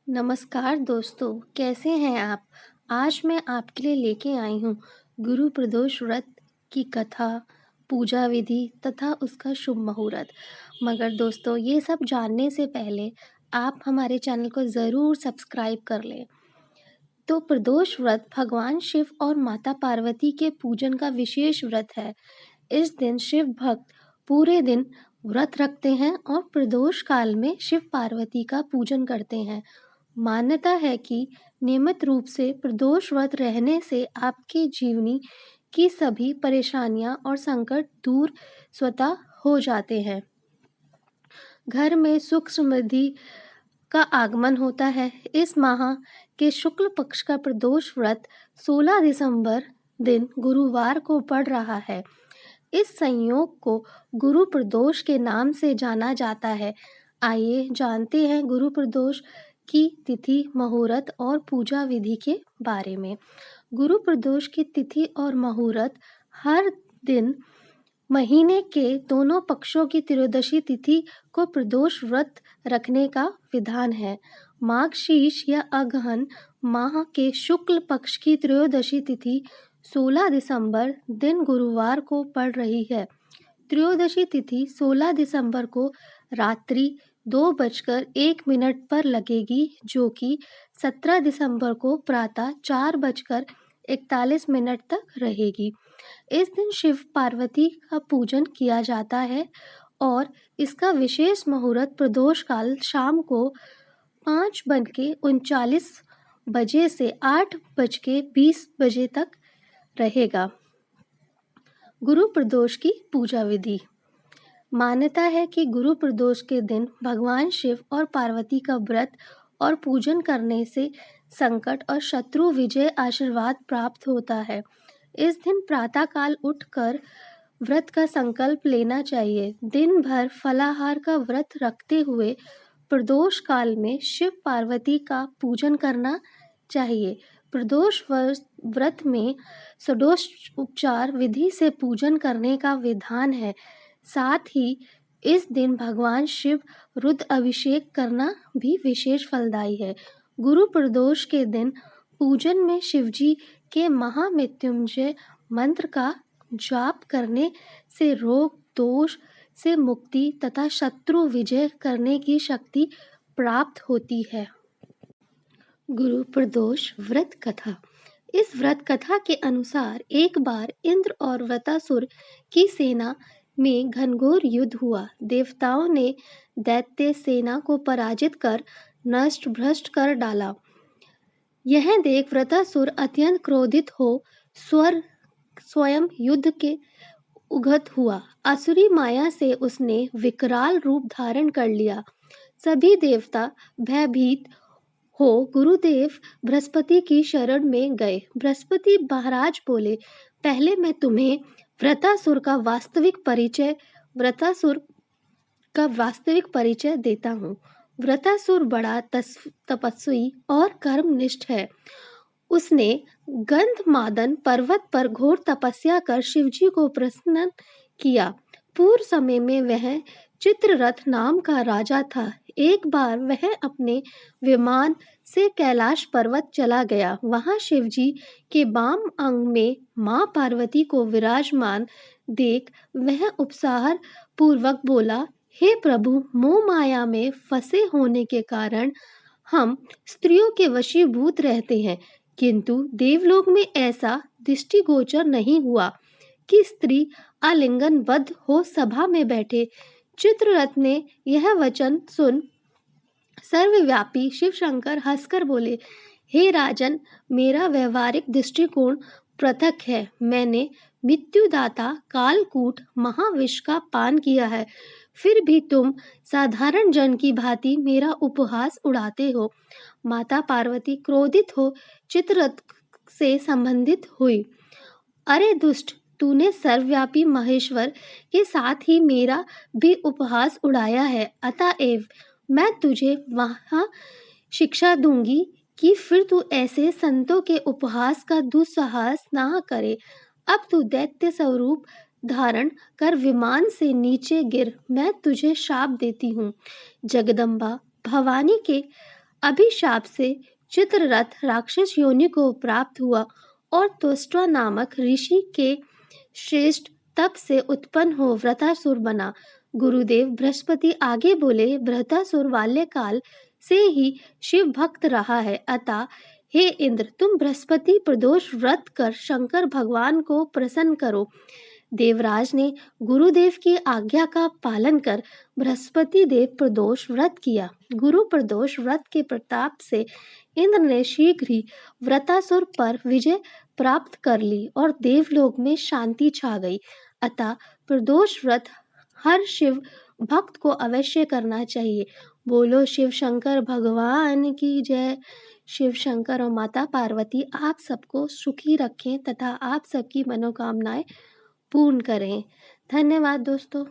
नमस्कार दोस्तों, कैसे हैं आप? आज मैं आपके लिए लेके आई हूँ गुरु प्रदोष व्रत की कथा, पूजा विधि तथा उसका शुभ मुहूर्त। मगर दोस्तों, ये सब जानने से पहले आप हमारे चैनल को ज़रूर सब्सक्राइब कर लें। तो प्रदोष व्रत भगवान शिव और माता पार्वती के पूजन का विशेष व्रत है। इस दिन शिव भक्त पूरे दिन व्रत रखते हैं और प्रदोष काल में शिव पार्वती का पूजन करते हैं। मान्यता है कि नियमित रूप से प्रदोष व्रत रहने से आपके जीवनी की सभी परेशानियां और संकट दूर स्वतः हो जाते हैं। घर में सुख समृद्धि का आगमन होता है। इस माह के शुक्ल पक्ष का प्रदोष व्रत 16 दिसंबर दिन गुरुवार को पड़ रहा है। इस संयोग को गुरु प्रदोष के नाम से जाना जाता है। आइए जानते हैं गुरु प्रदोष की तिथि, मुहूर्त और पूजा विधि के बारे में। गुरु प्रदोष की तिथि और मुहूर्त हर दिन महीने के दोनों पक्षों की त्रयोदशी तिथि को प्रदोष व्रत रखने का विधान है। माघ या अगहन माह के शुक्ल पक्ष की त्रयोदशी तिथि 16 दिसंबर दिन गुरुवार को पड़ रही है। त्रयोदशी तिथि 16 दिसंबर को रात्रि 2:01 पर लगेगी, जो कि 17 दिसंबर को प्रातः 4:41 तक रहेगी। इस दिन शिव पार्वती का पूजन किया जाता है और इसका विशेष मुहूर्त प्रदोष काल शाम को 5:39 से 8:20 तक रहेगा। गुरु प्रदोष की पूजा विधि। मान्यता है कि गुरु प्रदोष के दिन भगवान शिव और पार्वती का व्रत और पूजन करने से संकट और शत्रु विजय आशीर्वाद प्राप्त होता है। इस दिन प्रातःकाल उठकर व्रत का संकल्प लेना चाहिए। दिन भर फलाहार का व्रत रखते हुए प्रदोष काल में शिव पार्वती का पूजन करना चाहिए। प्रदोष व्रत में षोडश उपचार विधि से पूजन करने का विधान है। साथ ही इस दिन भगवान शिव रुद्र अभिषेक करना भी विशेष फलदायी है। गुरु प्रदोष के दिन पूजन में शिवजी के महामृत्युंजय मंत्र का जाप करने से रोग दोष से मुक्ति तथा शत्रु विजय करने की शक्ति प्राप्त होती है। गुरु प्रदोष व्रत कथा। इस व्रत कथा के अनुसार एक बार इंद्र और वृतासुर की सेना में घनघोर युद्ध हुआ। देवताओं ने दैत्य सेना को पराजित कर नष्ट भ्रष्ट कर डाला। यह देख वृतासुर अत्यंत क्रोधित हो स्वयं युद्ध के उद्यत हुआ। असुरी माया से उसने विकराल रूप धारण कर लिया। सभी देवता भयभीत हो गुरुदेव बृहस्पति की शरण में गए। बृहस्पति महाराज बोले, पहले मैं तुम्हें वृतासुर का वास्तविक परिचय देता हूँ। वृतासुर बड़ा तपस्वी और कर्मनिष्ठ है। उसने गंधमादन पर्वत पर घोर तपस्या कर शिवजी को प्रसन्न किया। पूर्व समय में वह चित्ररथ नाम का राजा था। एक बार वह अपने विमान से कैलाश पर्वत चला गया। वहां शिवजी के बाम अंग में मां पार्वती को विराजमान देख वह उपसार पूर्वक बोला, हे प्रभु, मोह माया में फंसे होने के कारण हम स्त्रियों के वशीभूत रहते हैं, किंतु देवलोक में ऐसा दृष्टिगोचर नहीं हुआ कि स्त्री आलिंगनबद्ध हो सभा में बैठे। चित्ररथ ने यह वचन सुन सर्वव्यापी शिव शंकर हंसकर बोले, हे राजन, मेरा व्यवहारिक दृष्टिकोण पृथक है। मैंने मृत्युदाता कालकूट महाविष का पान किया है, फिर भी तुम साधारण जन की भांति मेरा उपहास उड़ाते हो। माता पार्वती क्रोधित हो चित्ररथ से संबंधित हुई। अरे दुष्ट, तूने सर्वव्यापी महेश्वर के साथ ही मेरा भी उपहास उड़ाया है। अतएव मैं तुझे वहां शिक्षा दूंगी कि फिर तू ऐसे संतों के उपहास का दुस्साहस ना करे। अब तू दैत्य स्वरूप धारण कर विमान से नीचे गिर। मैं तुझे शाप देती हूँ। जगदम्बा भवानी के अभिशाप से चित्ररथ राक्षस योनि को प्राप्त हुआ और त्वष्टा नामक ऋषि के श्रेष्ठ तप से उत्पन्न हो वृत्रासुर बना। गुरुदेव बृहस्पति आगे बोले, वृत्रासुर बाल्यकाल से ही शिव भक्त रहा है, अतः हे इंद्र, तुम बृहस्पति प्रदोष व्रत कर शंकर भगवान को प्रसन्न करो। देवराज ने गुरुदेव की आज्ञा का पालन कर बृहस्पति देव प्रदोष व्रत किया। गुरु प्रदोष व्रत के प्रताप से इंद्र ने शीघ्र ही वृत्रासुर पर विजय प्राप्त कर ली और देवलोक में शांति छा गई। अतः प्रदोष व्रत हर शिव भक्त को अवश्य करना चाहिए। बोलो शिव शंकर भगवान की जय। शिव शंकर और माता पार्वती आप सबको सुखी रखें तथा आप सबकी मनोकामनाएं पूर्ण करें। धन्यवाद दोस्तों।